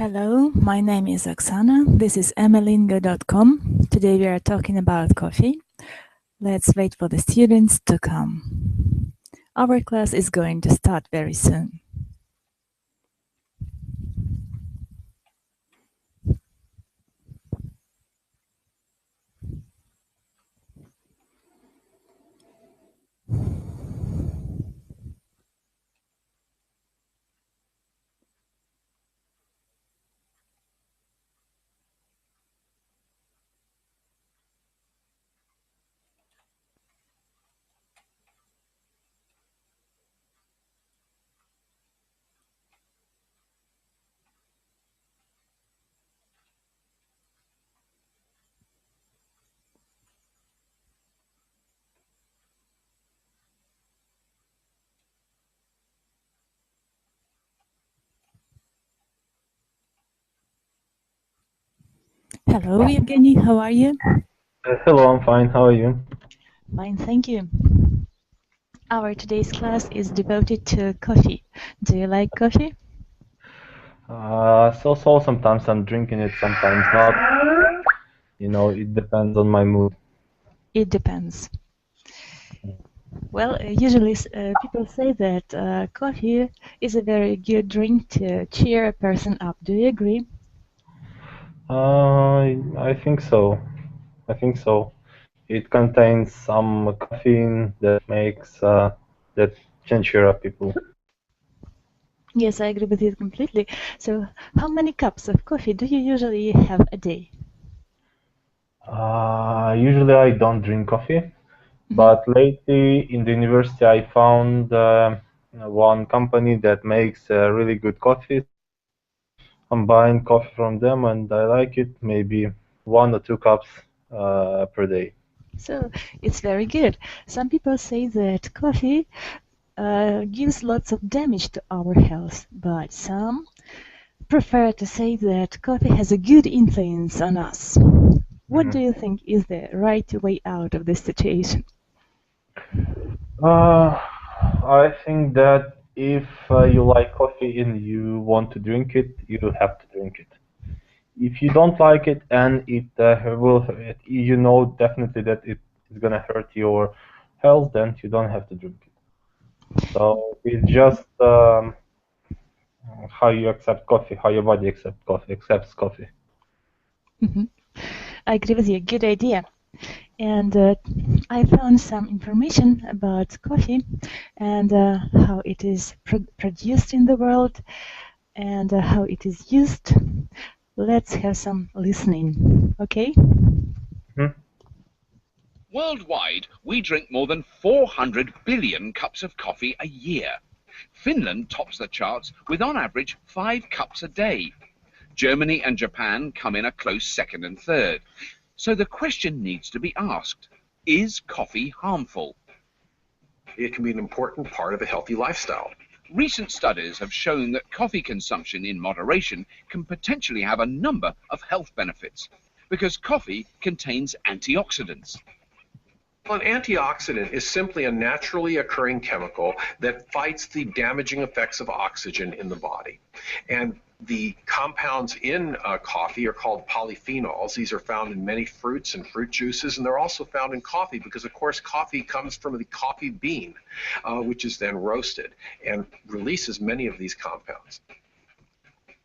Hello, my name is Oksana. This is Amilingo.com. Today we are talking about coffee. Let's wait for the students to come. Our class is going to start very soon. Hello, Evgeny, how are you? Hello, I'm fine. How are you? Fine, thank you. Our today's class is devoted to coffee. Do you like coffee? So sometimes I'm drinking it, sometimes not. It depends on my mood. It depends. Well, usually people say that coffee is a very good drink to cheer a person up. Do you agree? I think so. I think so. It contains some caffeine that can cheer up people. Yes, I agree with you completely. So, how many cups of coffee do you usually have a day? Usually I don't drink coffee, but lately in the university I found one company that makes really good coffee. I'm buying coffee from them and I like it, maybe 1 or 2 cups per day. So, it's very good. Some people say that coffee gives lots of damage to our health, but some prefer to say that coffee has a good influence on us. What do you think is the right way out of this situation? I think that if you like coffee and you want to drink it, you have to drink it. If you don't like it and you know definitely that it is gonna hurt your health, then you don't have to drink it. So it's just how you accept coffee, how your body accepts coffee. I agree with you. Good idea. And I found some information about coffee and how it is produced in the world and how it is used. Let's have some listening, okay? Worldwide, we drink more than 400 billion cups of coffee a year. Finland tops the charts with on average 5 cups a day. Germany and Japan come in a close second and third. So the question needs to be asked, is coffee harmful? It can be an important part of a healthy lifestyle. Recent studies have shown that coffee consumption in moderation can potentially have a number of health benefits because coffee contains antioxidants. Well, an antioxidant is simply a naturally occurring chemical that fights the damaging effects of oxygen in the body. And the compounds in coffee are called polyphenols. These are found in many fruits and fruit juices, and they're also found in coffee because, of course, coffee comes from the coffee bean, which is then roasted and releases many of these compounds.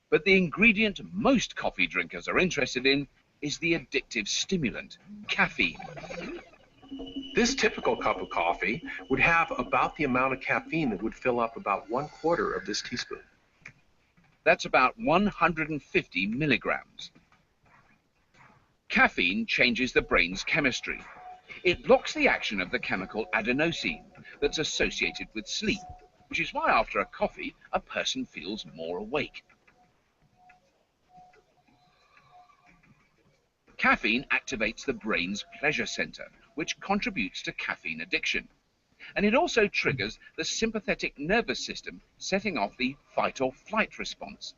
But the ingredient most coffee drinkers are interested in is the addictive stimulant, caffeine. This typical cup of coffee would have about the amount of caffeine that would fill up about 1/4 of this teaspoon. That's about 150 milligrams. Caffeine changes the brain's chemistry. It blocks the action of the chemical adenosine that's associated with sleep, which is why after a coffee, a person feels more awake. Caffeine activates the brain's pleasure center, which contributes to caffeine addiction. And it also triggers the sympathetic nervous system, setting off the fight or flight response.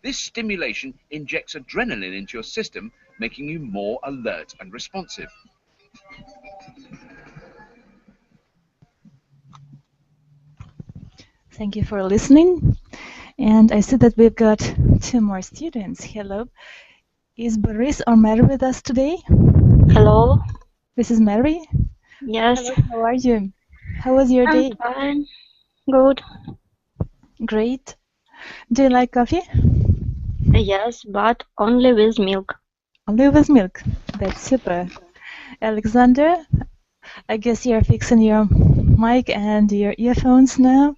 This stimulation injects adrenaline into your system, making you more alert and responsive. Thank you for listening. And I see that we've got two more students. Hello. Is Boris or Mary with us today? Hello. This is Mary. Yes. Hello, how are you? How was your day? I'm fine. Good. Great. Do you like coffee? Yes, but only with milk. Only with milk. That's super. Alexander, I guess you're fixing your mic and your earphones now.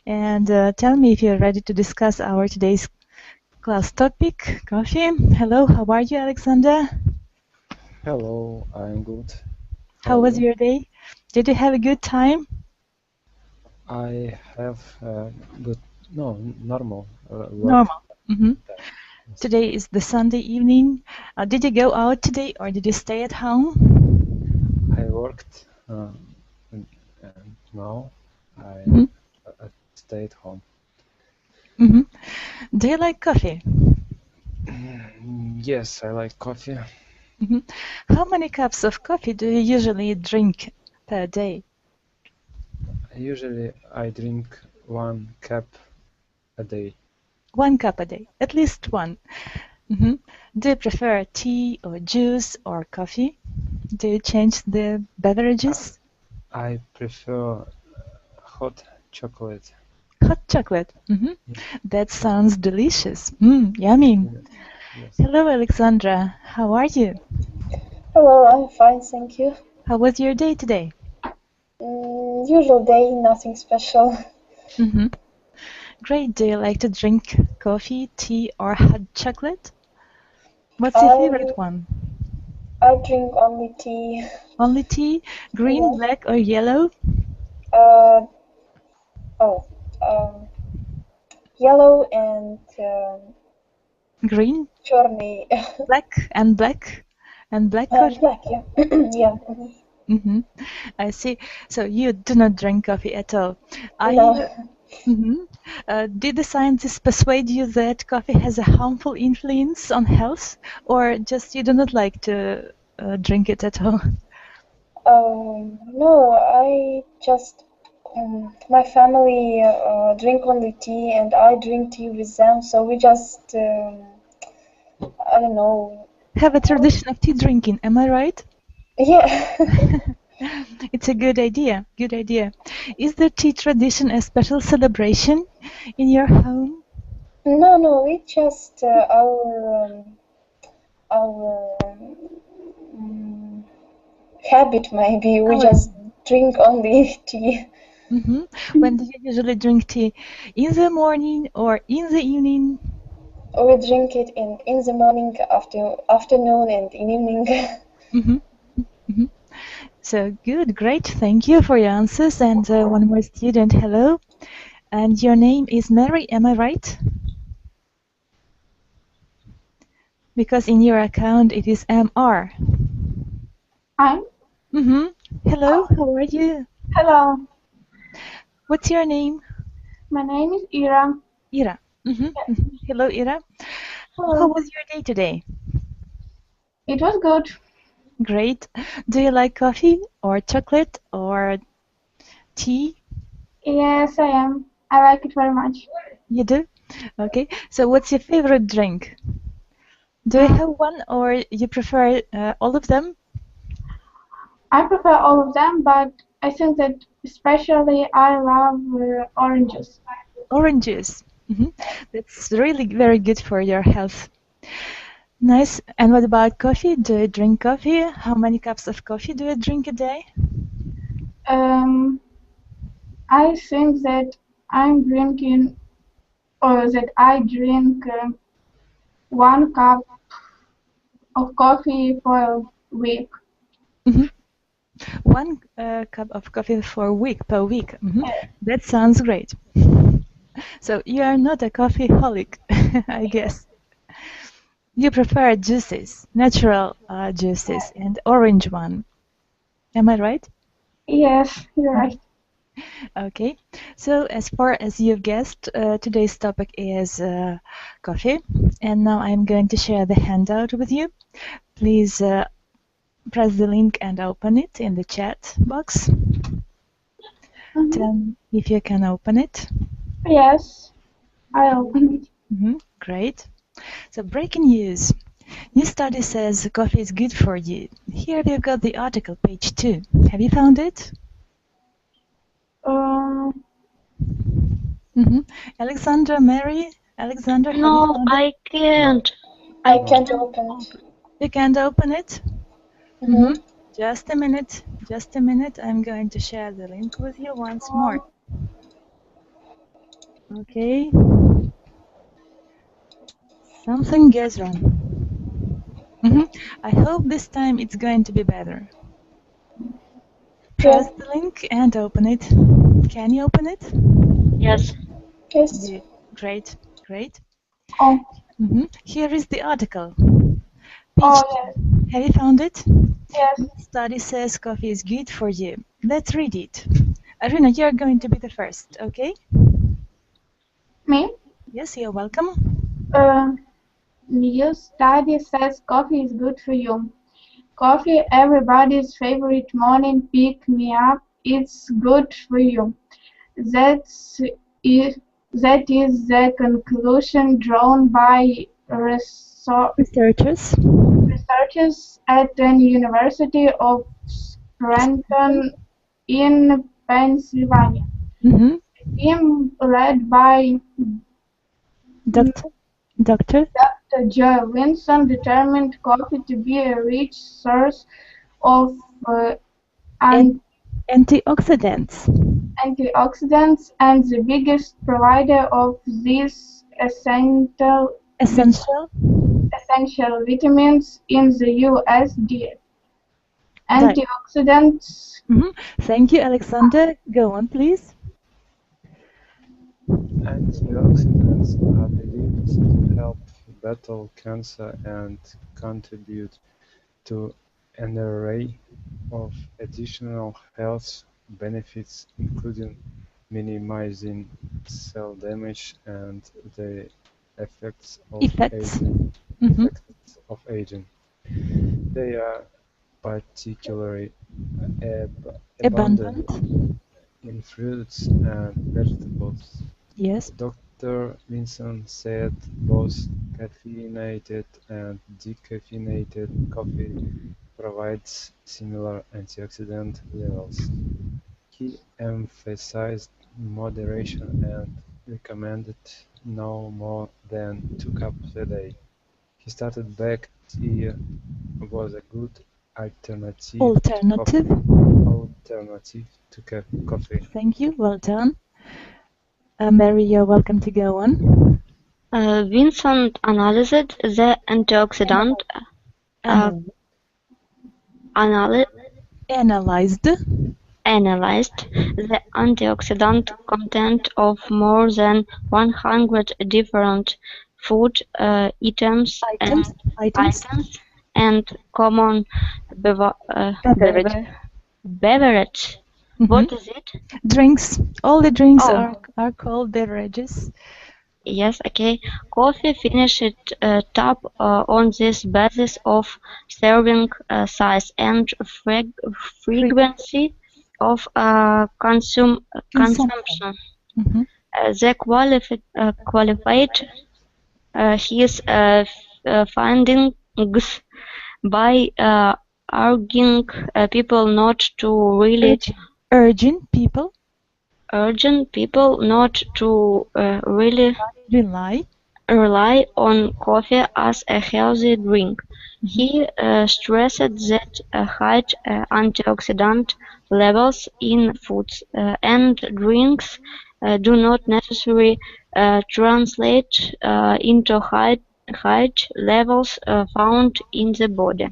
And tell me if you're ready to discuss our today's class topic, coffee. Hello, how are you, Alexander? Hello, I'm good. How was your day? Did you have a good time? I have good, no, normal work. Normal. Today is the Sunday evening. Did you go out today or did you stay at home? I worked and now I stayed home. Do you like coffee? Yes, I like coffee. How many cups of coffee do you usually drink per day? Usually I drink 1 cup a day. 1 cup a day, at least one. Do you prefer tea or juice or coffee? Do you change the beverages? I prefer hot chocolate. Hot chocolate. That sounds delicious. Yummy. Yes. Hello, Alexandra. How are you? Hello, I'm fine, thank you. How was your day today? Usual day, nothing special. Great. Do you like to drink coffee, tea, or hot chocolate? What's your favorite one? I drink only tea. Only tea? Green, Yes. black, or yellow? Yellow and Green, черный. black, and black, and black coffee. Black, yeah. Yeah. I see. So you do not drink coffee at all. No. Did the scientists persuade you that coffee has a harmful influence on health, or just you do not like to drink it at all? No, I just my family drink only tea, and I drink tea with them. So we just I don't know. Have a tradition of tea drinking. Am I right? Yeah. It's a good idea. Good idea. Is the tea tradition a special celebration in your home? No, it's just our habit maybe. We just drink only tea. When do you usually drink tea? In the morning or in the evening? We drink it in the morning, afternoon, and in evening. So good, great. Thank you for your answers. And one more student, hello. And your name is Mary, am I right? Because in your account it is MR. Hi. Hello, how are you? Hello. What's your name? My name is Ira. Ira. Hello, Ira. Hello. How was your day today? It was good. Great. Do you like coffee or chocolate or tea? Yes, I am. I like it very much. You do? Okay. So what's your favorite drink? Do you have one or you prefer all of them? I prefer all of them, but I think that especially I love oranges. Oranges. That's really very good for your health. Nice. And what about coffee? Do you drink coffee? How many cups of coffee do you drink a day? I think that I'm drinking, or that I drink 1 cup of coffee for a week. 1 cup of coffee for a week, per week. That sounds great. So you are not a coffeeholic, I guess. You prefer juices, natural juices, and orange one. Am I right? Yes, you're right. Okay. So as far as you've guessed, today's topic is coffee. And now I'm going to share the handout with you. Please press the link and open it in the chat box. Tell me if you can open it. Yes. I open it. Great. So breaking news. New study says coffee is good for you. Here we've got the article, page 2. Have you found it? Alexandra, Mary? Alexandra, have you No, found it? I can't. I can't open it. You can't open it? Just a minute. Just a minute. I'm going to share the link with you once more. Okay. Something goes wrong. I hope this time it's going to be better. Press the link and open it. Can you open it? Yes. Yes. Great, great. Oh. Here is the article. Oh, yes. Have you found it? Yes. Study says coffee is good for you. Let's read it. Arina, you're going to be the first, okay? Me? Yes, you're welcome. New study says coffee is good for you. Coffee, everybody's favorite morning pick-me-up, it's good for you. That is the conclusion drawn by researchers at the University of Scranton in Pennsylvania. A team led by Dr. Joe Vinson determined coffee to be a rich source of antioxidants and the biggest provider of these essential vitamins in the U.S. diet. Antioxidants. Thank you, Alexander. Go on, please. Antioxidants are believed to help battle cancer and contribute to an array of additional health benefits, including minimizing cell damage and the effects of aging. They are particularly abundant in fruits and vegetables. Yes. Dr. Vinson said both caffeinated and decaffeinated coffee provides similar antioxidant levels. He emphasized moderation and recommended no more than 2 cups a day. He stated black tea was a good alternative to coffee. Thank you. Well done. Mary, you're welcome to go on. Vincent analyzed the antioxidant analyzed the antioxidant content of more than 100 different food items and common beverage. What is it? Drinks. All the drinks are called beverages. Yes, okay. Coffee finished top on this basis of serving size and frequency of consumption. They qualified his findings by urging people not to really urging people not to really rely on coffee as a healthy drink. He stressed that high antioxidant levels in foods and drinks do not necessarily translate into high levels found in the body.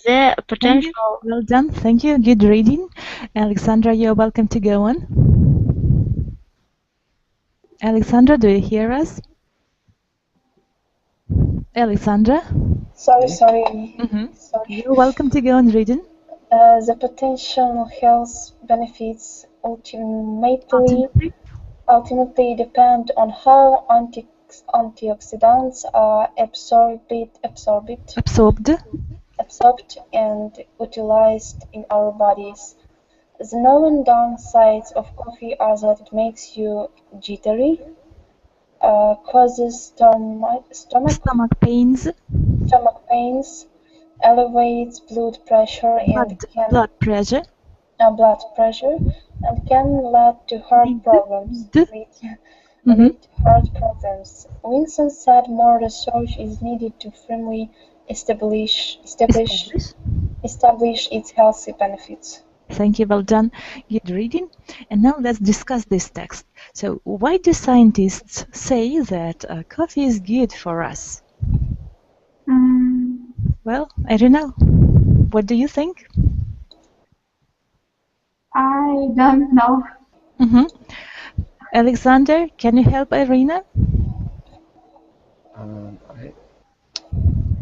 The potential. Well done. Thank you. Good reading. Alexandra, you're welcome to go on. Alexandra, do you hear us? Alexandra? Sorry. You're welcome to go on reading. The potential health benefits ultimately depend on how antioxidants are absorbed and utilized in our bodies. The known downsides of coffee are that it makes you jittery, causes Stomach pains, pains, elevates blood pressure and blood pressure, blood pressure, and can lead to heart problems. Lead to heart problems. Winston said more research is needed to firmly establish its healthy benefits. Thank you, well done. Good reading. And now let's discuss this text. So, why do scientists say that coffee is good for us? Well, I don't know. What do you think? I don't know. Alexander, can you help Irina?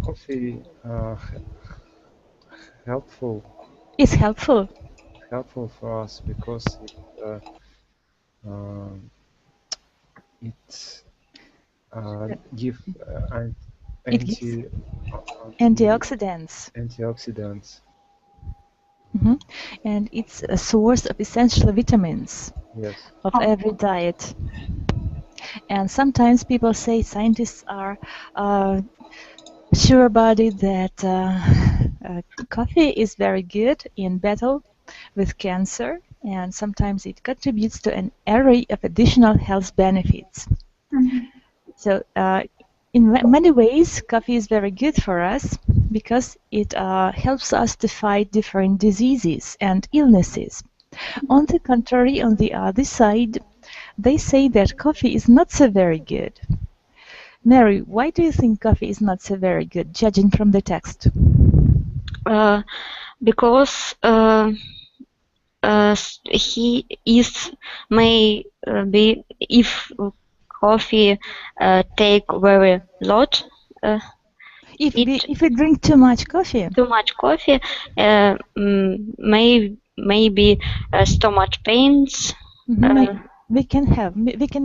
Coffee helpful. It's helpful. Helpful for us because it gives antioxidants. And it's a source of essential vitamins of every diet. And sometimes people say scientists are sure about it that coffee is very good in battle with cancer, and sometimes it contributes to an array of additional health benefits. So in many ways, coffee is very good for us because it helps us to fight different diseases and illnesses. On the contrary, on the other side, they say that coffee is not so very good. Mary, why do you think coffee is not so very good, judging from the text? Because he is may be if coffee take very lot. If we drink too much coffee, maybe stomach pains. We can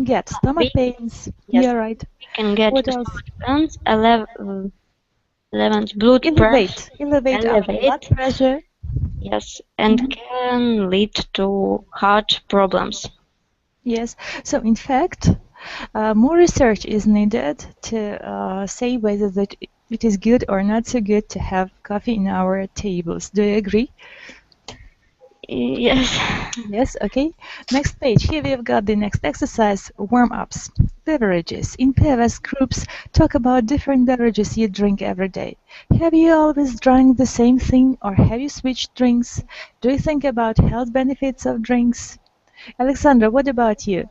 get stomach pains. Yes, you're right. We can get what stomach pains. Blood pressure. Elevate our blood pressure. Yes, and can lead to heart problems. Yes. So in fact, more research is needed to say whether that it is good or not so good to have coffee in our tables. Do you agree? Yes. Yes, okay. Next page. Here we've got the next exercise, warm-ups. Beverages. In previous groups, talk about different beverages you drink every day. Have you always drank the same thing, or have you switched drinks? Do you think about health benefits of drinks? Alexandra, what about you?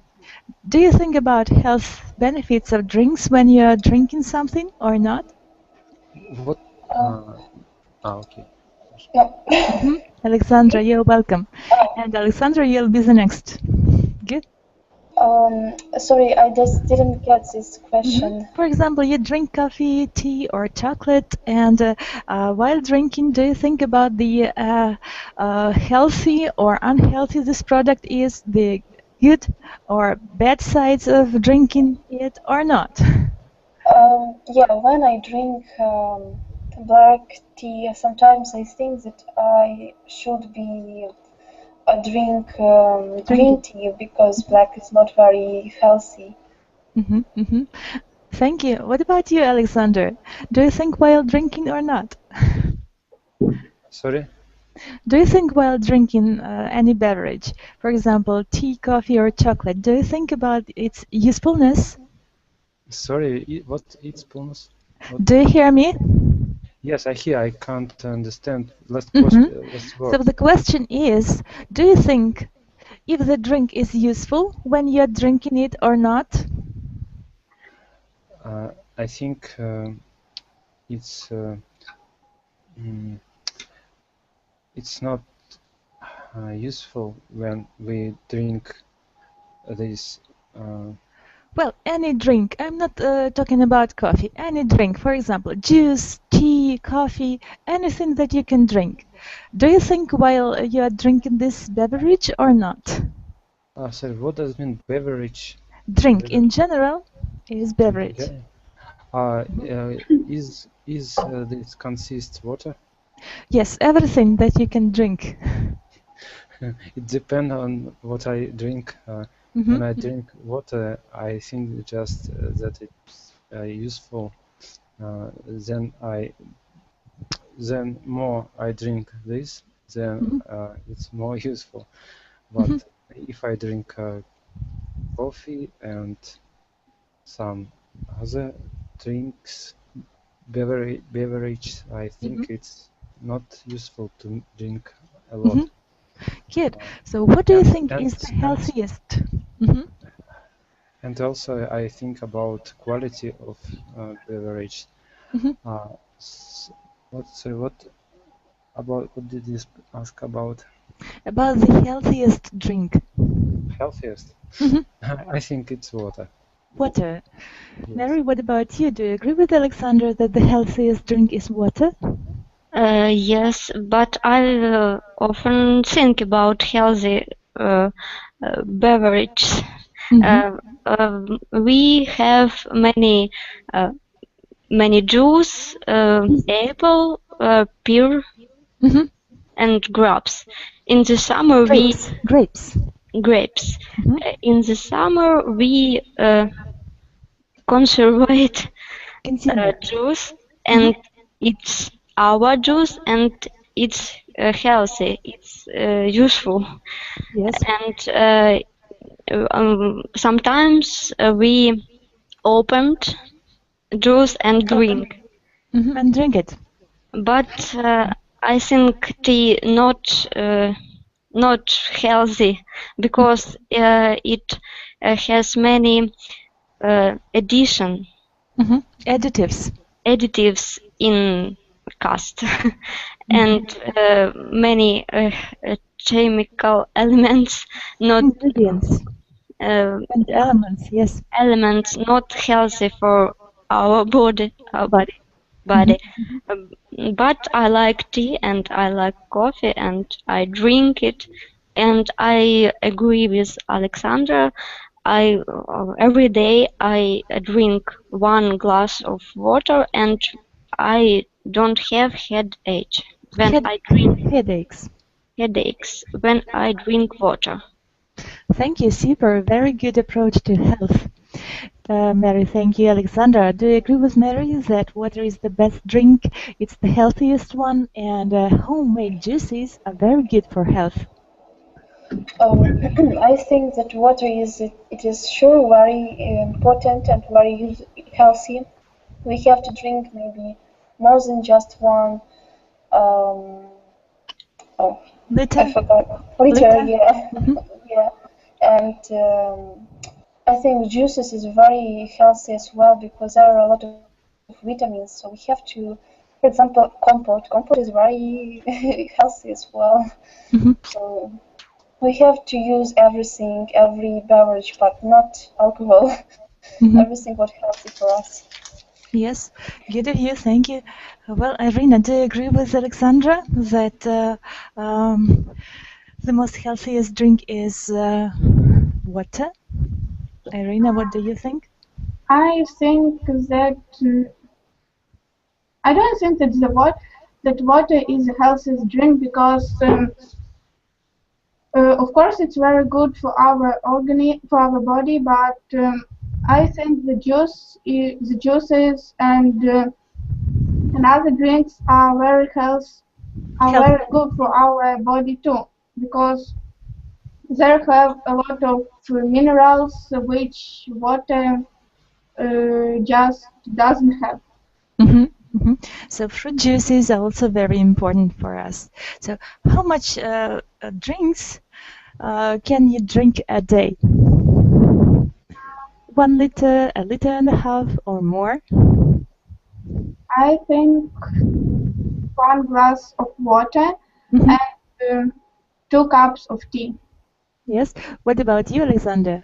Do you think about health benefits of drinks when you are drinking something or not? What? Okay. Alexandra, you're welcome. And Alexandra, you'll be the next. Good. Sorry, I just didn't get this question. For example, you drink coffee, tea, or chocolate, and while drinking, do you think about the healthy or unhealthy this product is, the good or bad sides of drinking it or not? Yeah, when I drink black tea, sometimes I think that I should be drink green tea because black is not very healthy. Thank you. What about you, Alexander? Do you think while drinking or not? Sorry? Do you think while drinking any beverage, for example, tea, coffee, or chocolate, do you think about its usefulness? Sorry, what usefulness? Do you hear me? Yes, I hear. I can't understand. Last question. So the question is, do you think if the drink is useful when you're drinking it or not? I think it's not useful when we drink this. Well, any drink. I'm not talking about coffee. Any drink, for example, juice, tea, coffee, anything that you can drink. Do you think while you are drinking this beverage or not? Sorry, what does it mean, beverage? Drink in general is beverage. Is this consists water? Yes, everything that you can drink. It depends on what I drink. When I drink water, I think just that it's useful. Then more I drink this, then it's more useful. But if I drink coffee and some other drinks, beverage, I think it's not useful to drink a lot. Good. So what do you think is the And healthiest? and also I think about quality of beverage. What did you ask about? About the healthiest drink. Healthiest? I think it's water. Water. Yes. Mary, what about you? Do you agree with Alexander that the healthiest drink is water? Yes, but I often think about healthy beverages. We have many juice, apple, pear, and grapes. In the summer, grapes. In the summer, we conservate juice, and it's our juice, and it's healthy. It's useful. Yes. And sometimes we opened juice and drink. And drink it. But I think tea not healthy because it has many additives in cast and many chemical elements, not ingredients. And elements, yes. Elements not healthy for our body. But I like tea and I like coffee and I drink it, and I agree with Alexandra. Every day I drink 1 glass of water and I don't have headache when I drink headaches when I drink water. Thank you, super. Very good approach to health. Mary, thank you. Alexandra, do you agree with Mary that water is the best drink? It's the healthiest one, and homemade juices are very good for health. I think that water is sure very important and very healthy. We have to drink maybe more than just one. Liter. I forgot. Liter. Yeah, yeah. And I think juices is very healthy as well because there are a lot of vitamins. So we have to, for example, compote. Compote is very healthy as well. So we have to use every beverage, but not alcohol. Everything what healthy for us. Yes, good of you. Thank you. Well, Irina, do you agree with Alexandra that the most healthiest drink is water? Irina, what do you think? I think that I don't think that water is the healthiest drink because of course it's very good for our body, but I think the juices and other drinks are very very good for our body too because they have a lot of minerals which water just doesn't have. So fruit juices are also very important for us. So how much drinks can you drink a day? 1 liter, 1.5 liters, or more? I think 1 glass of water and 2 cups of tea. Yes. What about you, Alexander?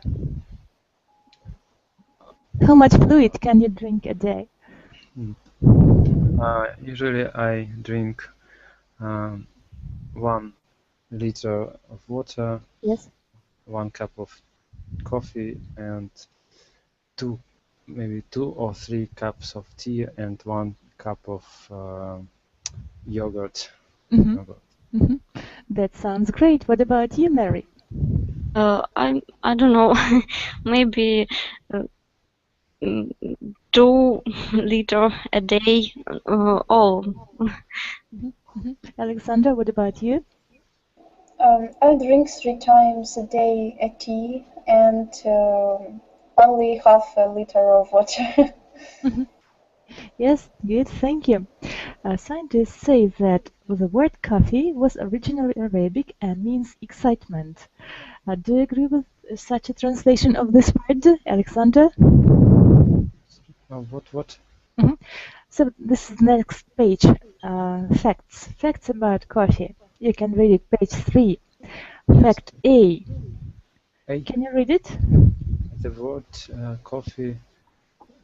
How much fluid can you drink a day? Usually I drink 1 liter of water, yes, 1 cup of coffee, and maybe 2 or 3 cups of tea and 1 cup of yogurt. That sounds great. What about you, Mary? I don't know, maybe 2 liters a day, all. Alexandra, what about you? I drink 3 times a day a tea and only half a liter of water. Yes, good, thank you. Scientists say that the word coffee was originally Arabic and means excitement. Do you agree with such a translation of this word, Alexander? What? So this is next page. Facts. Facts about coffee. You can read it, page 3. Fact A. Can you read it? The word coffee.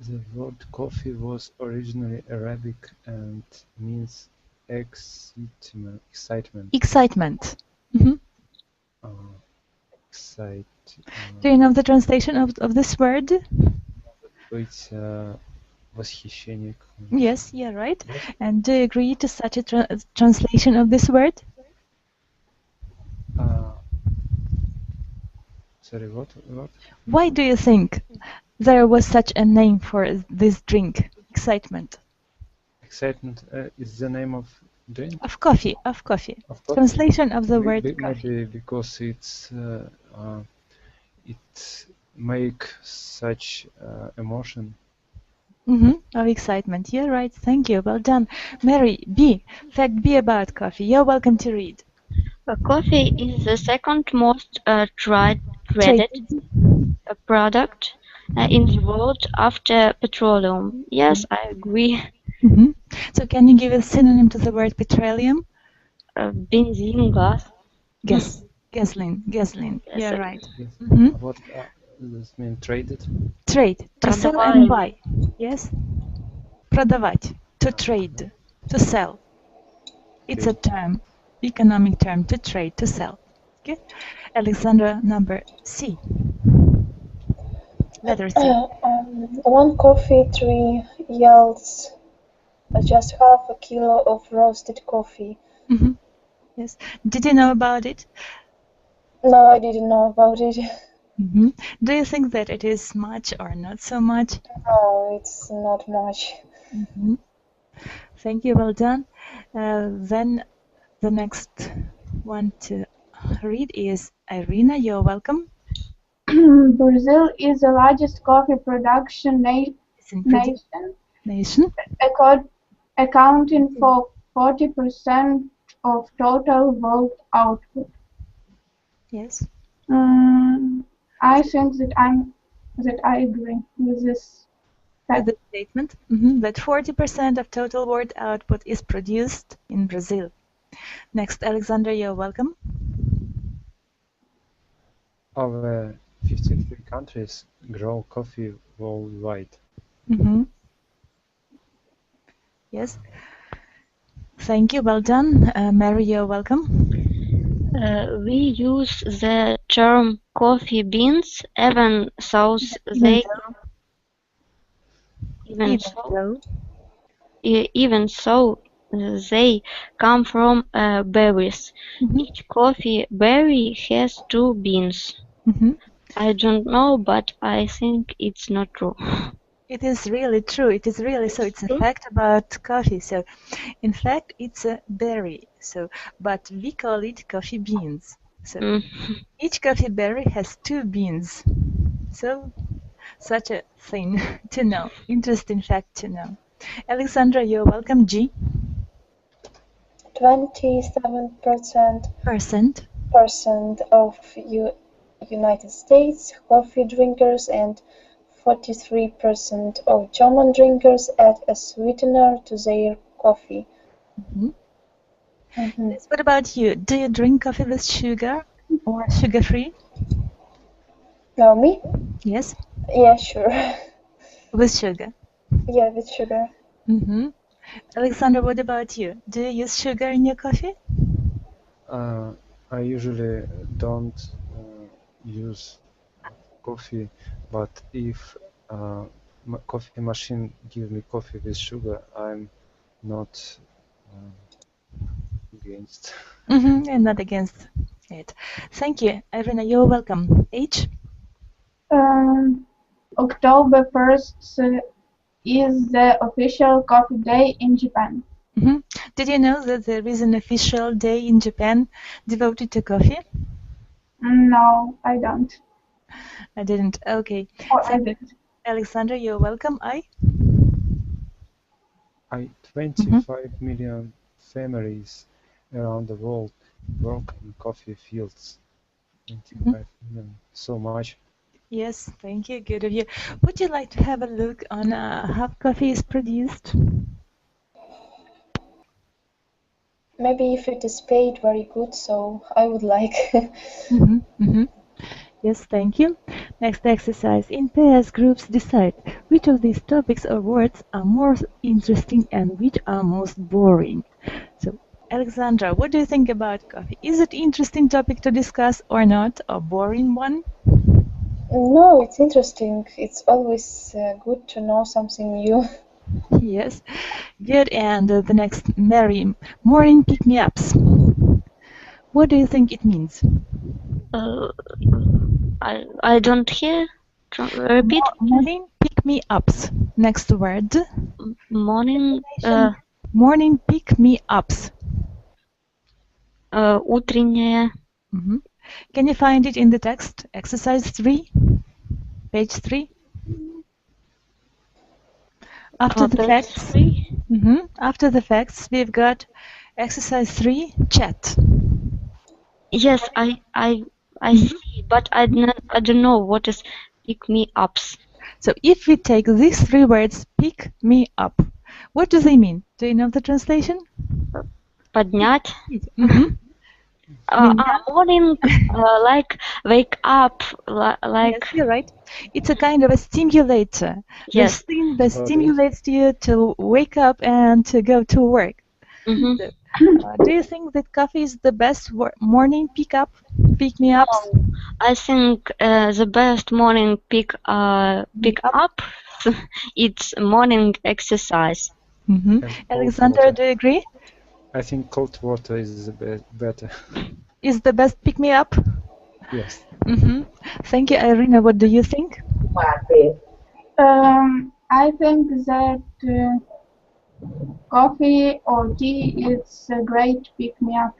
The word coffee was originally Arabic and means excitement. Excitement. Do you know the translation of this word? Быть восхищение. Yes, yeah, right. And do you agree to such a translation of this word? Sorry, what? Why do you think there was such a name for this drink? Excitement. Excitement is the name of drink? Of coffee. Of coffee. Translation of the word coffee. Maybe because it make such emotion. Of excitement. You're right. Thank you. Well done. Mary, B. Fact B about coffee. You're welcome to read. Coffee is the second most traded product in the world after petroleum. Yes, I agree. So can you give a synonym to the word petroleum? Benzene, gas. Gasoline. You're right. What does mean traded? Trade. To sell and buy. Yes? Продавать. To trade. To sell. It's a term. Economic term. To trade. To sell. Okay? Alexandra, number C. Letter C. One coffee tree yields just half a kilo of roasted coffee. Yes. Did you know about it? No, I didn't know about it. Do you think that it is much or not so much? No, it's not much. Thank you. Well done. Then the next one to read is Irina. You're welcome. Brazil is the largest coffee production nation, accounting for 40% of total world output. Yes. I think that I agree with this With the statement that 40% of total world output is produced in Brazil. Next, Alexander, you're welcome. Over 53 countries grow coffee worldwide. Yes. Thank you. Well done. Mary, you're welcome. We use the term coffee beans even so they come from berries. Each coffee berry has 2 beans. I don't know, but I think it's not true. It is really true. It is really so. It's a fact about coffee. So, in fact, it's a berry. So, but we call it coffee beans. So, each coffee berry has 2 beans. So, such a thing to know. Interesting fact to know. Alexandra, you're welcome. G. 27% of United States coffee drinkers and 43% of German drinkers add a sweetener to their coffee. Yes, what about you? Do you drink coffee with sugar or sugar-free? No, me? Yes. Yeah, sure. With sugar? Yeah, with sugar. Alexander, what about you? Do you use sugar in your coffee? I usually don't use coffee, but if coffee machine give me coffee with sugar, I'm not against. And not against it. Thank you. Irina, you're welcome. H? October 1st is the official coffee day in Japan. Did you know that there is an official day in Japan devoted to coffee? No, I don't. I didn't. Okay. I didn't. Alexander, you're welcome. I? 25 million families around the world work in coffee fields. 25 million, so much. Yes, thank you. Good of you. Would you like to have a look on how coffee is produced? Maybe if it is paid very good, so I would like. Yes, thank you. Next exercise. In pairs, groups decide which of these topics or words are more interesting and which are most boring. So, Alexandra, what do you think about coffee? Is it interesting topic to discuss or not, or boring one? No, it's interesting. It's always good to know something new. Yes, good. And the next, Mary, morning pick-me-ups. What do you think it means? I don't hear. Repeat. Morning pick-me-ups. Next word. Morning. Morning pick-me-ups. Утреннее. Can you find it in the text? Exercise 3, page 3. After the facts. After the facts, we've got exercise 3, chat. Yes, I see, but I don't know what is pick me ups. So if we take these 3 words, pick me up, what do they mean? Do you know the translation? Поднять. Morning, like wake up, like. Yes, you're right. It's a kind of a stimulator. Yes. The thing that stimulates you to wake up and to go to work. Do you think that coffee is the best morning pick-me-ups? No, I think the best morning pick up it's morning exercise. Alexander, do you agree? I think cold water is better. Is the best pick-me-up? Yes. Thank you, Irina. What do you think? I think that coffee or tea is a great pick-me-up.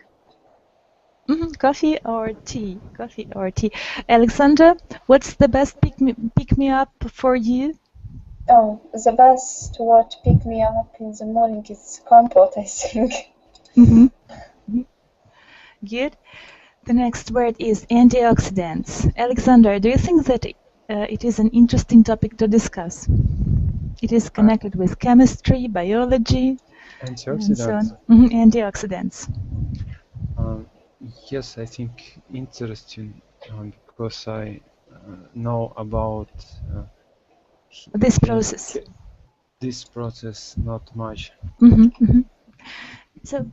Coffee or tea? Coffee or tea? Alexander, what's the best pick-me-up for you? Oh, the best what pick me up in the morning is comfort, I think. Good. The next word is antioxidants. Alexander, do you think that it is an interesting topic to discuss? It is connected with chemistry, biology, Antioxidants. and so on. Antioxidants. Yes, I think interesting because I know about this process. This process not much. So,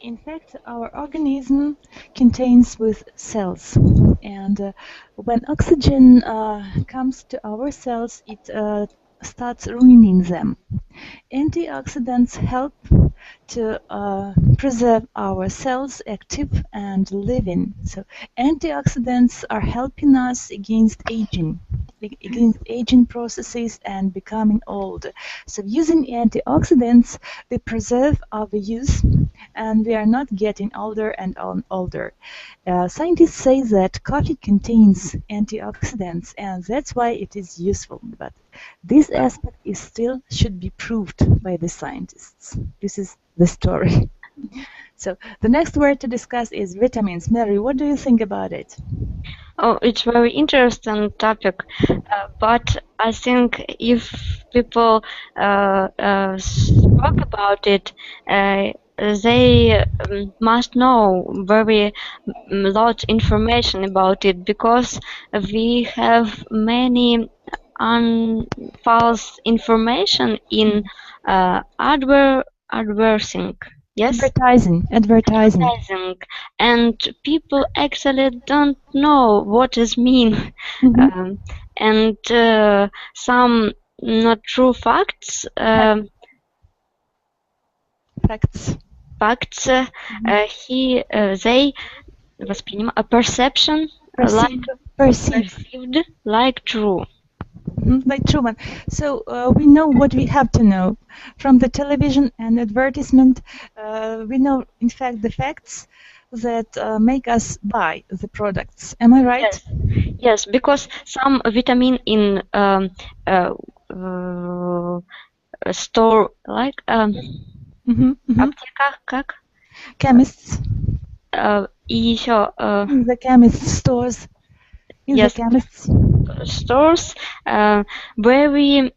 in fact, our organism contains with cells, and when oxygen comes to our cells, it starts ruining them. Antioxidants help to preserve our cells active and living. So, antioxidants are helping us against aging processes and becoming old. So using antioxidants, we preserve our youth and we are not getting older and older. Scientists say that coffee contains antioxidants and that's why it is useful. But this aspect is still should be proved by the scientists. This is the story. So the next word to discuss is vitamins. Mary, what do you think about it? Oh, it's very interesting topic, but I think if people talk about it, they must know very lot information about it because we have many false information in advertising. Yes? Advertising. And people actually don't know what it means. And some not true facts. Facts. facts, they a perception perceived like true. Like Truman. So we know what we have to know from the television and advertisement. We know, in fact, the facts that make us buy the products. Am I right? Yes, because some vitamin in store like аптека, как? Chemists. И еще In the chemist stores. In the chemists stores very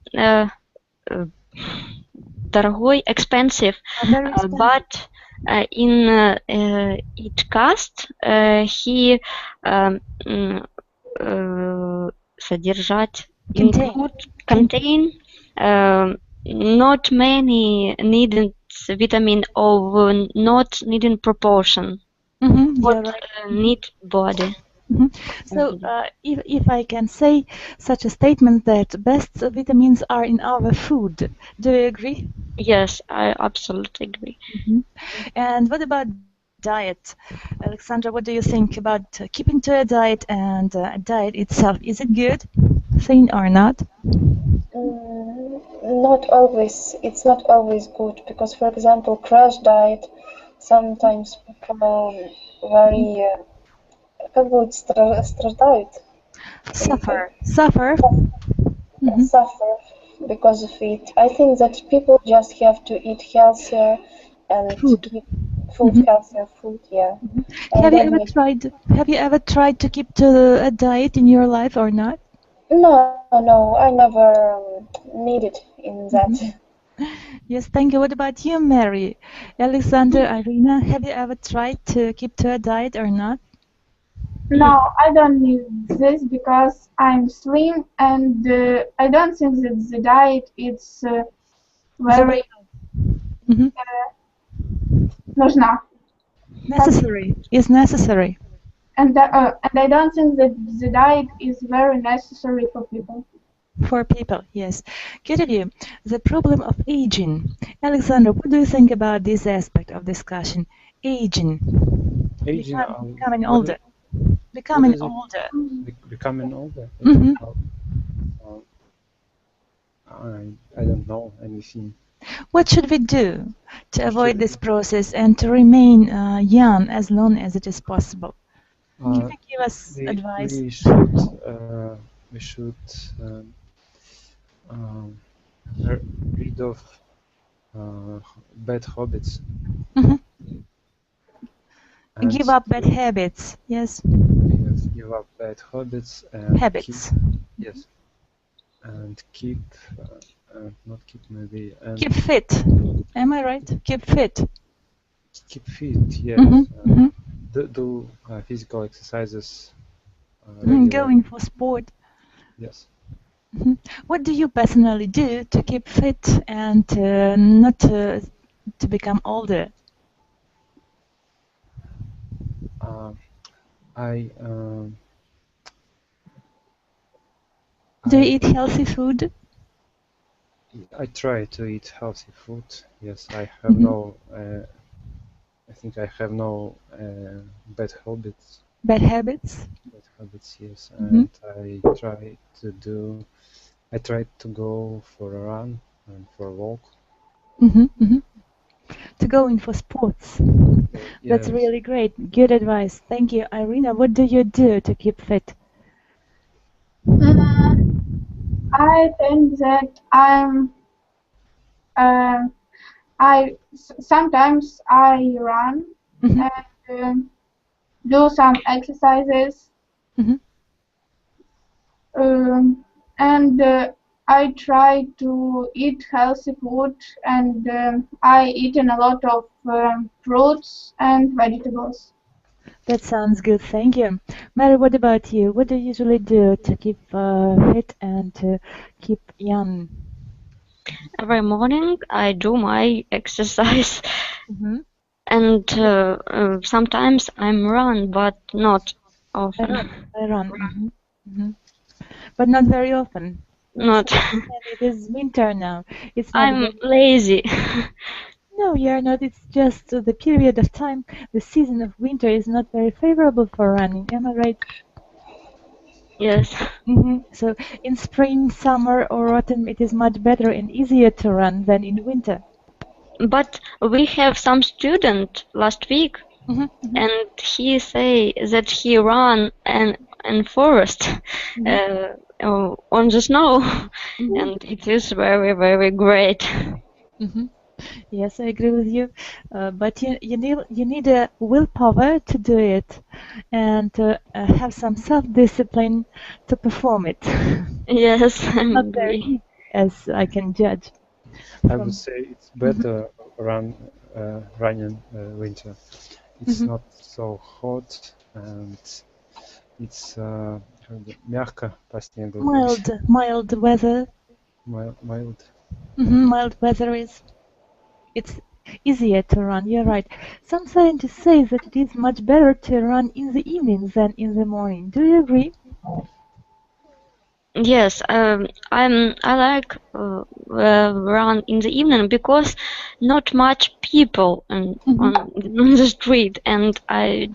дорогой, expensive, but in each cost he содержать contain not many needed vitamin of not needing proportion what need body. So if I can say such a statement that best vitamins are in our food, do you agree? Yes, I absolutely agree. And what about diet? Alexandra, what do you think about keeping to a diet and diet itself? Is it good thing or not? Not always. It's not always good because, for example, crash diet, sometimes people very как будет страдают? Suffer because of it. I think that people just have to eat healthier and keep healthier food. Yeah. Have you ever tried to keep to a diet in your life or not? No, I never needed in that. Yes, thank you. What about you, Mary? Alexander, Irina, have you ever tried to keep to a diet or not? No, I don't need this because I'm slim and I don't think that the diet is very нужна. Necessary. Is necessary. And I don't think that the diet is very necessary for people. For people, yes. Good of you. The problem of aging. Alexander, what do you think about this aspect of discussion? Aging. Becoming older. Becoming older. Becoming older? I don't know anything. What should we do to avoid this process and to remain young as long as it is possible? Can you give us advice? We should rid of bad habits. Give up bad habits. Yes. Yes, give up bad habits and yes. And keep not keep maybe keep fit. Am I right? Keep fit. Keep fit. Yes. Do physical exercises. Going for sport. Yes. What do you personally do to keep fit and not to become older? Do you eat healthy food? I try to eat healthy food. Yes, I have no. I think I have no bad habits. Bad habits? Bad habits, yes. And I try to go for a run and for a walk. To go in for sports. Yes. That's really great. Good advice. Thank you. Irina, what do you do to keep fit? I think that sometimes I run and do some exercises, and I try to eat healthy food, and I eat a lot of fruits and vegetables. That sounds good, thank you. Mary, what about you? What do you usually do to keep fit and to keep young? Every morning I do my exercise, and sometimes I'm run, but not often. I run. But not very often. Not. It is winter now. It's not I'm lazy. No, you're not. It's just the period of time. The season of winter is not very favorable for running. Am I right? Yes. So in spring, summer, or autumn, it is much better and easier to run than in winter. But we have some student last week, and he say that he ran in forest on the snow, and it is very, very great. Yes, I agree with you. But you need a willpower to do it, and have some self-discipline to perform it. Yes, I Not very agree. easy, as I can judge. I would say it's better running winter. It's not so hot and it's мягко по снегу. Mild weather. Mild. Mild weather it's easier to run. You're right. Some scientists say that it is much better to run in the evening than in the morning. Do you agree? Yes, I like run in the evening because not much people on the street, and I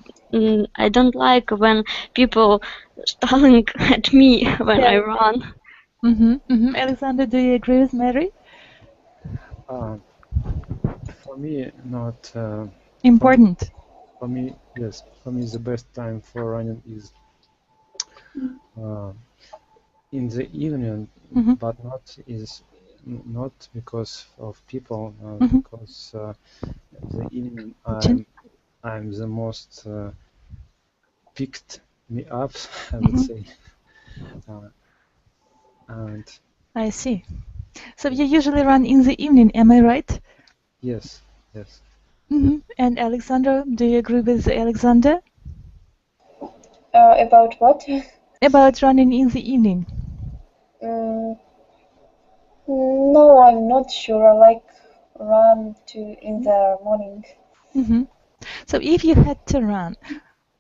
don't like when people staring at me when I run. Alexander, do you agree with Mary? For me, not important. For me, yes. For me, the best time for running is in the evening, but not because of people, because the evening I'm the most picked me up, I would say. And I see. So you usually run in the evening, am I right? Yes, yes. And Alexander, do you agree with Alexander? About what? About running in the evening. No, I'm not sure. I like run in the morning. So if you had to run,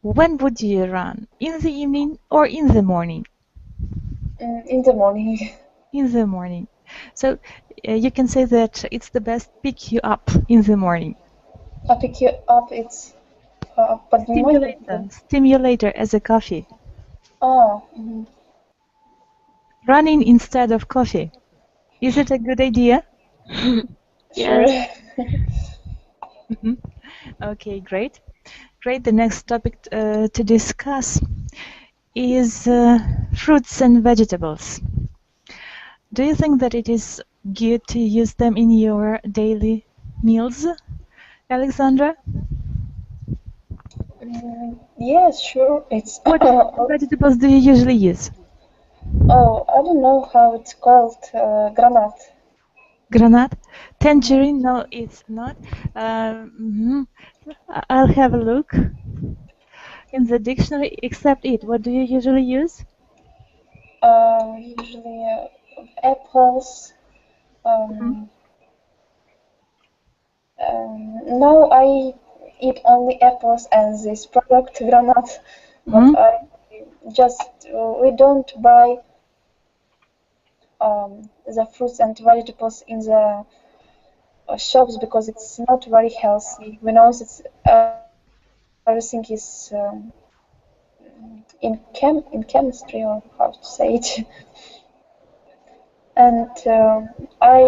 when would you run? In the evening or in the morning? In the morning. In the morning. So you can say that it's the best pick you up in the morning. Pick you up, it's stimulator as a coffee. Oh. Running instead of coffee. Is it a good idea? Sure. Okay, great. Great. The next topic to discuss is fruits and vegetables. Do you think that it is good to use them in your daily meals, Alexandra? Yes, sure. It's what vegetables do you usually use? Oh, I don't know how it's called. Granat. Granat? Tangerine? No, it's not. I'll have a look in the dictionary. Except it, what do you usually use? Usually apples. Now I eat only apples and this product, granat. But we don't buy the fruits and vegetables in the shops because it's not very healthy. We know that everything is in chemistry, or how to say it. And I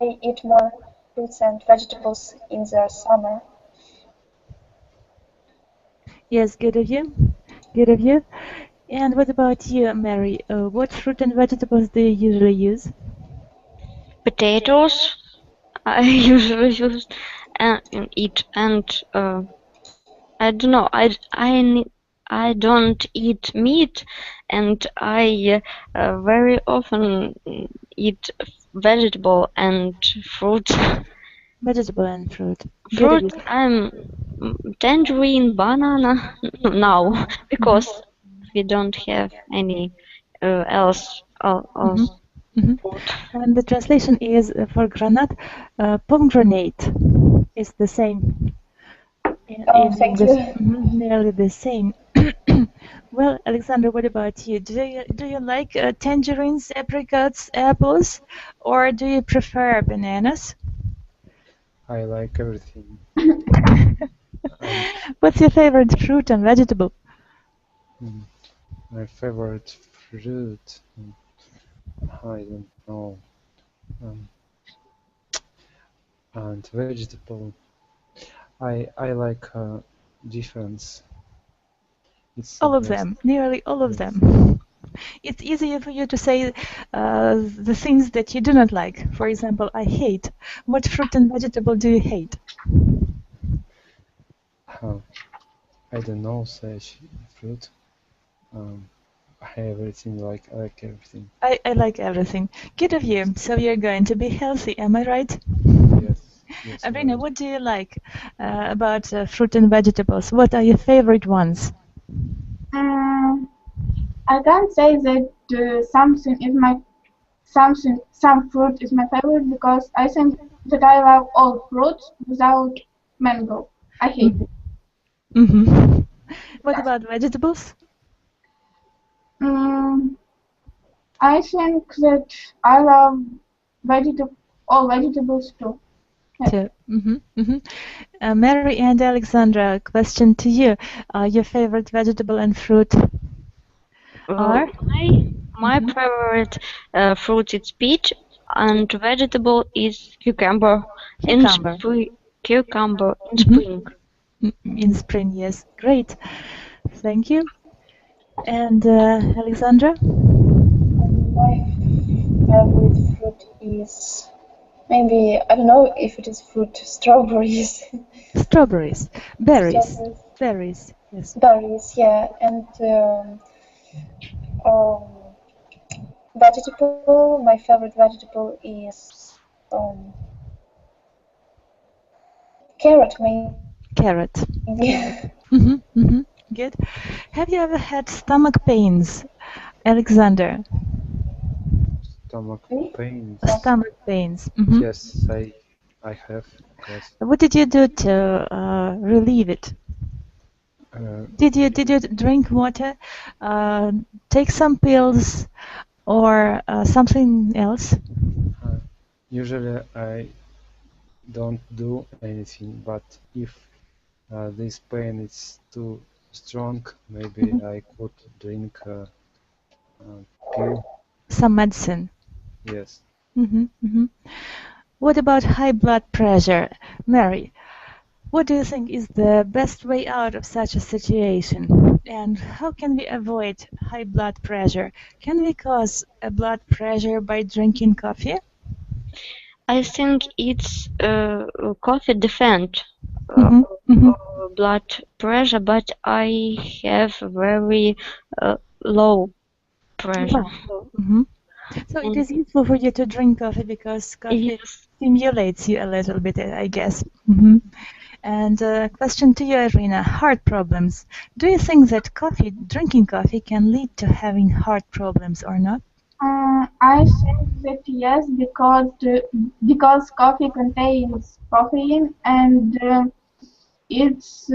eat more fruits and vegetables in the summer. Yes, good of you. Good of you. And what about you, Mary? What fruit and vegetables do you usually use? Potatoes. I usually use and eat, and I don't know. I don't eat meat, and I very often eat vegetable and fruit. Vegetable and fruit. Fruit, I'm tangerine, banana now because we don't have any else. And the translation is for granat, pomegranate is the same. Thank you. Nearly the same. Well, Alexander, what about you? Do you like tangerines, apricots, apples, or do you prefer bananas? I like everything. What's your favorite fruit and vegetable? My favorite fruit, I don't know. And vegetable, I like difference. It's All the of best. them, nearly all of Yes. them. It's easier for you to say the things that you do not like. For example, I hate. What fruit and vegetable do you hate? I don't know such fruit. I like everything. I like everything. Good of you. So you're going to be healthy, am I right? Yes. Arina, Right. what do you like about fruit and vegetables? What are your favorite ones? I can't say that some fruit is my favorite because I think that I love all fruits without mango. I hate it. Mm-hmm. What about vegetables? I think that I love all vegetables too. Too. Mary and Alexandra, question to you. Your favorite vegetable and fruit are? My favorite fruit is peach, and vegetable is cucumber. Cucumber. Cucumber in spring. In spring, yes. Great. Thank you. And Alexandra? My favorite fruit is maybe, I don't know if it is fruit, strawberries. Strawberries. Berries. Strawberries. Berries, yes. Berries, yeah, and vegetable. My favorite vegetable is carrot, maybe. Carrot. Good. Have you ever had stomach pains, Alexander? Stomach pains. Stomach pains. Yes, I have. Yes. What did you do to relieve it? Did you drink water, take some pills, or something else? Usually I don't do anything, but if this pain is too strong, maybe I could drink pill. Some medicine. Yes. What about high blood pressure? Mary, what do you think is the best way out of such a situation? And how can we avoid high blood pressure? Can we cause a blood pressure by drinking coffee? I think it's coffee defend blood pressure, but I have very low pressure. So it is useful for you to drink coffee because coffee stimulates you a little bit, I guess. And question to you, Irina, heart problems. Do you think that drinking coffee can lead to having heart problems or not? I think that yes, because coffee contains caffeine and it's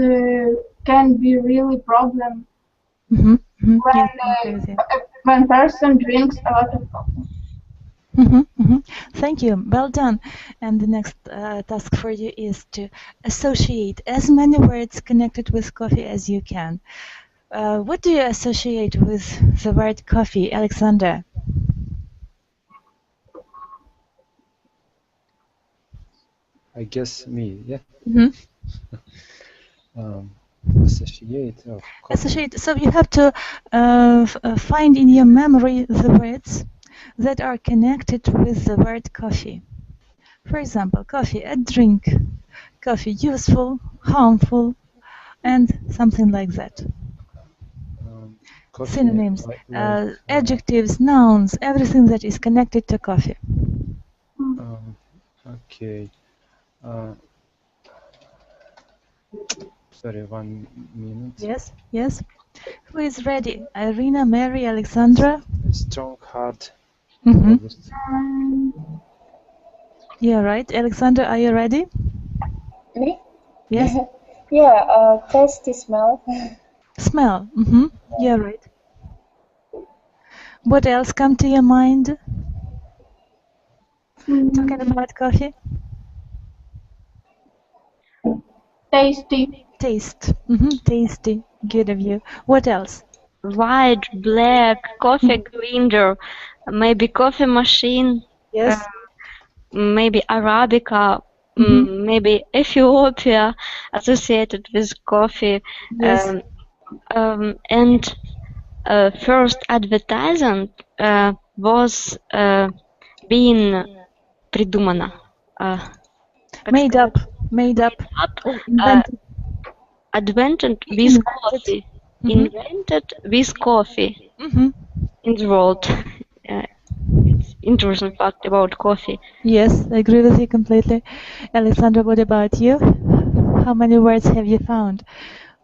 can be really problem when person drinks a lot of coffee. Thank you. Well done. And the next task for you is to associate as many words connected with coffee as you can. What do you associate with the word coffee, Alexander? I guess me, yeah. Associate. Associate. So you have to find in your memory the words that are connected with the word coffee. For example, coffee, a drink, coffee, useful, harmful, and something like that. Coffee, synonyms, adjectives, nouns, everything that is connected to coffee. Okay. Sorry, 1 minute. Yes, yes. Who is ready? Irina, Mary, Alexandra? Strong heart. Yeah, right. Alexandra, are you ready? Me? Yes. Yeah, tasty smell. Smell. Yeah, right. What else come to your mind? Talking about coffee? Tasty. Taste. Tasty. Good of you. What else? White, black, coffee grinder, maybe coffee machine, Yes. maybe Arabica, Mhm. maybe Ethiopia associated with coffee. Yes. And first advertisement was being придумано. Как Made сказать? up. Made up. Up, Or invented. invented with Invented. coffee. Mhm. Invented with coffee Mhm. in the world. It's interesting fact about coffee. Yes, I agree with you completely. Alexandra, what about you? How many words have you found?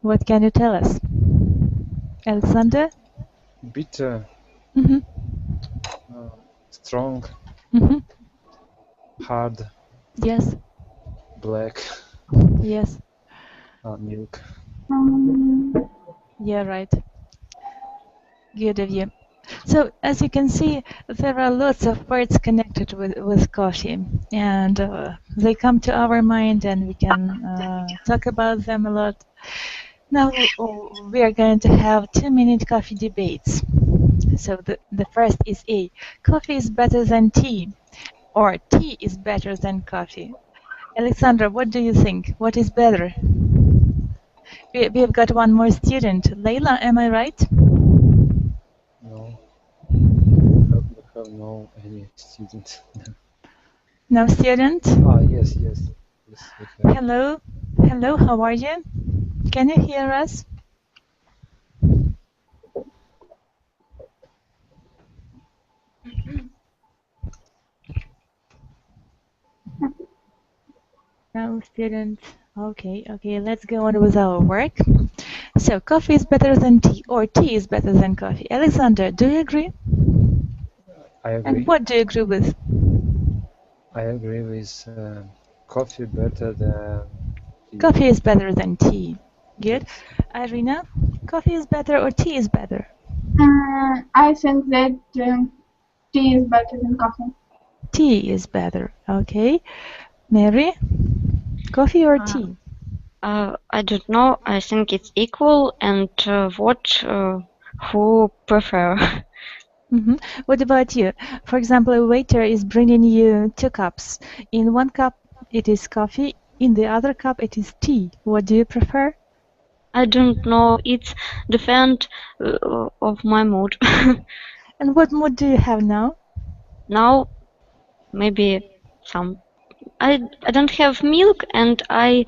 What can you tell us? Alexander? Bitter, Mhm. strong, Mhm. hard, Yes. black, Yes. milk. Yeah, right. Good of you. So, as you can see, there are lots of words connected with coffee, and they come to our mind, and we can talk about them a lot. Now, we are going to have 2-minute coffee debates. So, the first is A. Coffee is better than tea, or tea is better than coffee. Alexandra, what do you think? What is better? We've got one more student. Leila, am I right? No, we have no any student. No student? Yes, yes, yes, we have. Hello? Hello, how are you? Can you hear us? No student. Okay, let's go on with our work. So, coffee is better than tea, or tea is better than coffee. Alexander, do you agree? I agree. And what do you agree with? I agree with coffee better than tea. Coffee is better than tea. Good. Irina, coffee is better or tea is better? I think that tea is better than coffee. Tea is better. Okay. Mary, coffee or tea? I don't know. I think it's equal. And who prefer? What about you? For example, a waiter is bringing you 2 cups. In one cup, it is coffee. In the other cup, it is tea. What do you prefer? I don't know. It's depend of my mood. And what mood do you have now? Now, maybe some. I don't have milk, and I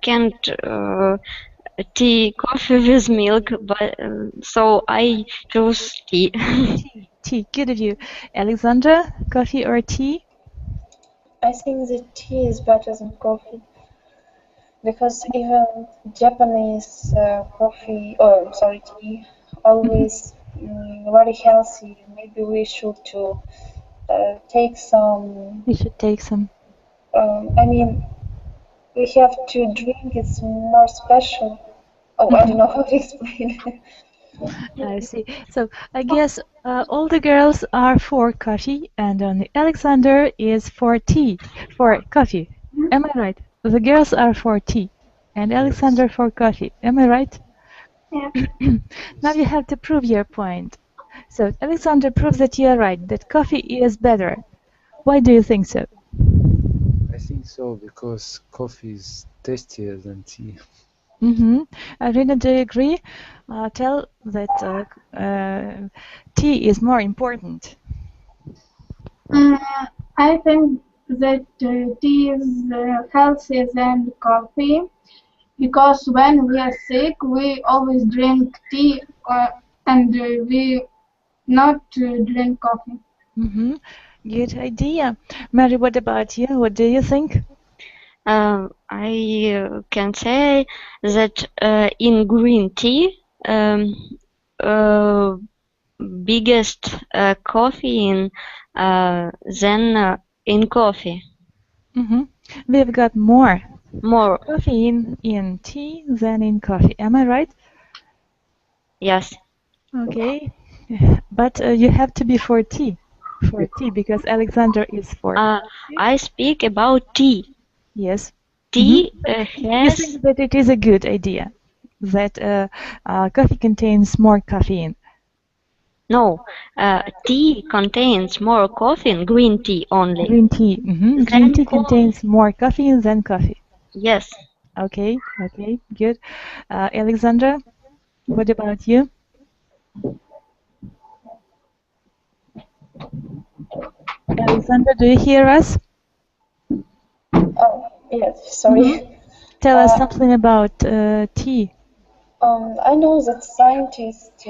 can't tea coffee with milk, but so I choose tea. Tea. Good of you. Alexandra, coffee or tea? I think that tea is better than coffee because even Japanese tea, always very healthy. Maybe we should to take some. You should take some. I mean, we have to drink. It's more special. Oh, I don't know how to explain. I see. So I guess all the girls are for coffee, and only Alexander is for tea, for coffee. Am I right? The girls are for tea, and Alexander for coffee. Am I right? Yeah. Now you have to prove your point. So Alexander proves that you are right, that coffee is better. Why do you think so? I think so because coffee is tastier than tea. Irina, do you agree? Tell that tea is more important. I think that tea is healthier than coffee because when we are sick, we always drink tea and we not drink coffee. Good idea. Mary, what about you? What do you think? I can say that in green tea, biggest caffeine than in coffee. We've got more More. caffeine in tea than in coffee. Am I right? Yes. Okay. But you have to be for tea. For tea, because Alexander is for. I speak about tea. Yes. tea You has think that it is a good idea that coffee contains more caffeine? no. Tea contains more caffeine, green tea only. Green tea. Green Than tea coffee. contains more caffeine than coffee. Yes. Okay, good. Alexandra, what about you? Alexandra, do you hear us? Oh, yes, sorry. Tell us something about tea. I know that scientists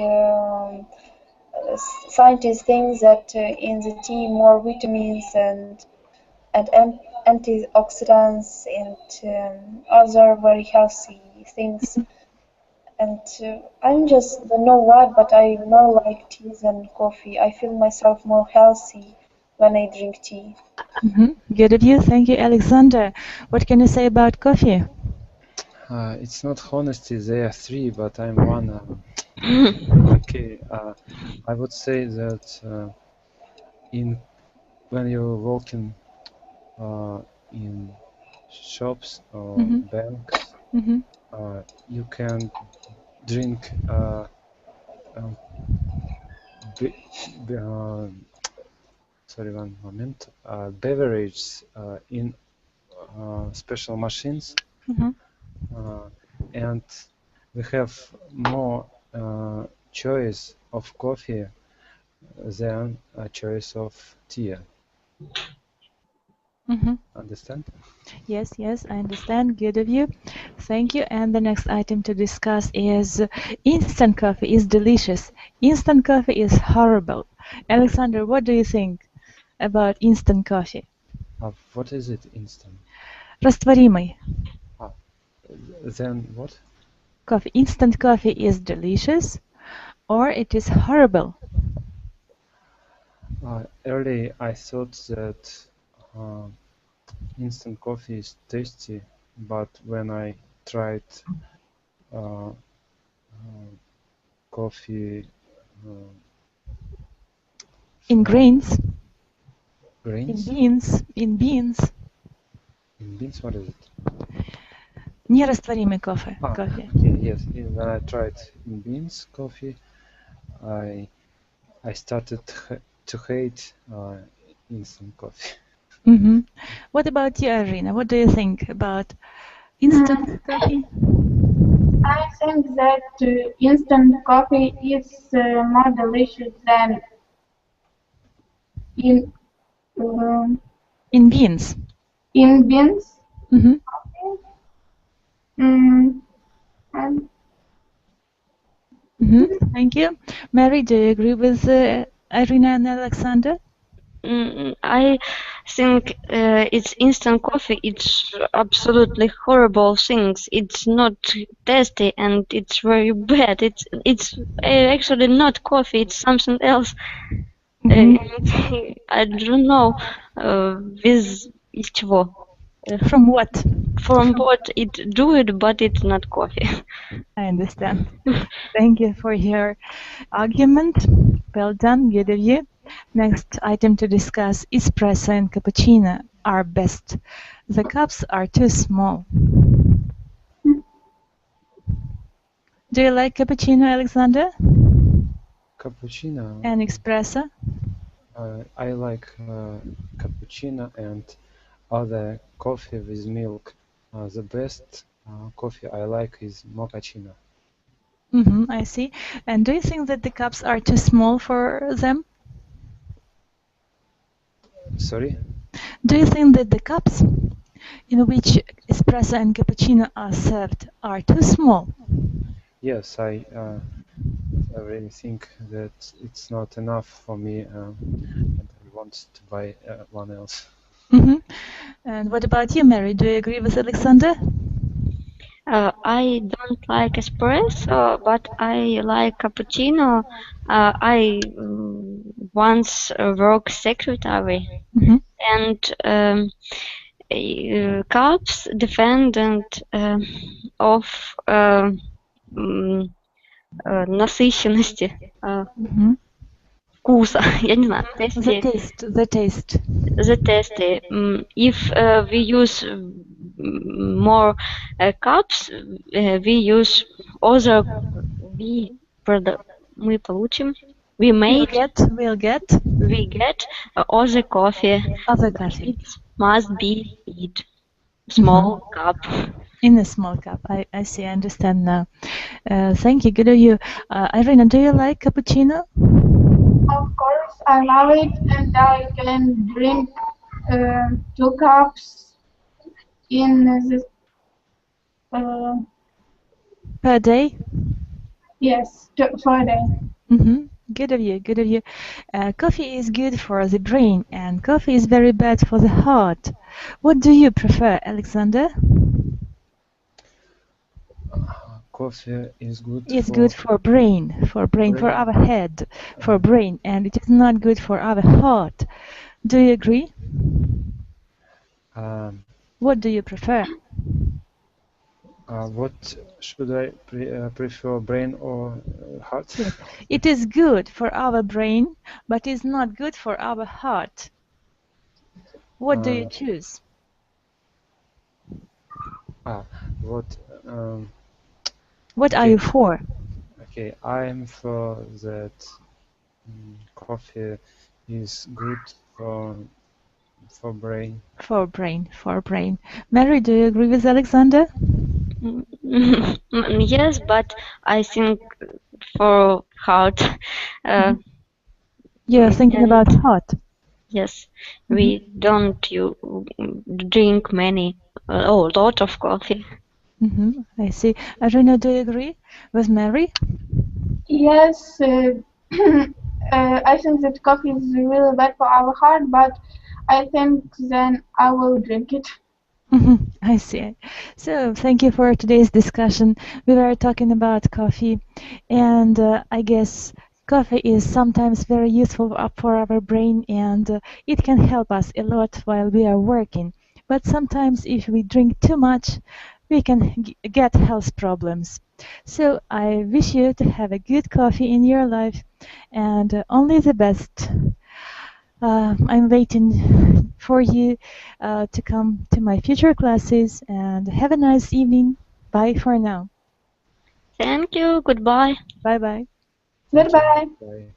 think that in the tea more vitamins and antioxidants and other very healthy things. And I just don't know why, but I more like tea than coffee. I feel myself more healthy when I drink tea. Good of you. Thank you, Alexander. What can you say about coffee? It's not honesty, there are three, but I'm one. Okay, I would say that when you're walking in shops or banks, you can drink beverages in special machines, and we have more choice of coffee than a choice of tea. Understand? Yes, I understand. Good of you. Thank you. And the next item to discuss is instant coffee is delicious. Instant coffee is horrible. Alexander, what do you think about instant coffee? What is it, instant? Растворимый. Then what? Coffee. Instant coffee is delicious or it is horrible. Early I thought that instant coffee is tasty, but when I tried coffee in grains, grains? In beans. In beans, what is it? Нерастворимый кофе. Okay, yes. When I tried in beans coffee, I started to hate instant coffee. What about you, Irina? What do you think about instant coffee? I think that instant coffee is more delicious than in beans. In beans. Thank you. Mary, do you agree with Irina and Alexander? I think it's instant coffee. It's absolutely horrible things. It's not tasty and it's very bad. It's actually not coffee. It's something else. I don't know with чего. From what? From what it do it, but it's not coffee. I understand. Thank you for your argument. Well done, good of you. Next item to discuss, espresso and cappuccino are best. The cups are too small. Do you like cappuccino, Alexander? Cappuccino? And espresso? I like cappuccino and other coffee with milk. The best coffee I like is mochaccino. I see. And do you think that the cups are too small for them? Sorry? Do you think that the cups in which espresso and cappuccino are served are too small? Yes, I really think that it's not enough for me and I want to buy one else. And what about you, Mary? Do you agree with Alexander? I don't like espresso, but I like cappuccino. I once worked secretary, and cups dependent of насыщенности вкуса. Я не знаю. The taste. The taste. If we use more cups, we use other. Мы получим. We We'll get other coffee. other coffee. It must be small cup. In a small cup. I see, I understand now. Thank you, good of you. Irina, do you like cappuccino? Of course, I love it, and I can drink 2 cups in the Per day? yes, for a day. Good of you, good of you. Coffee is good for the brain, and coffee is very bad for the heart. What do you prefer, Alexander? Coffee is good. It's good for brain, for our head, for brain, and it is not good for our heart. Do you agree? What do you prefer? What should I prefer, brain or heart? Yes. It is good for our brain, but it's not good for our heart. What do you choose? What are you for? Okay, I'm for that coffee is good for brain. For brain. Mary, do you agree with Alexander? Yes, but I think for heart. You're thinking about heart. Yes, we don't drink many, a lot of coffee. I see. Irina, do you agree with Mary? Yes, I think that coffee is really bad for our heart, but I think then I will drink it. I see. So thank you for today's discussion. We were talking about coffee, and I guess coffee is sometimes very useful for our brain, and it can help us a lot while we are working. But sometimes if we drink too much, we can get health problems. So I wish you to have a good coffee in your life, and only the best. I'm waiting for you to come to my future classes, and have a nice evening. Bye for now. Thank you. Goodbye. Bye-bye. Goodbye. Bye.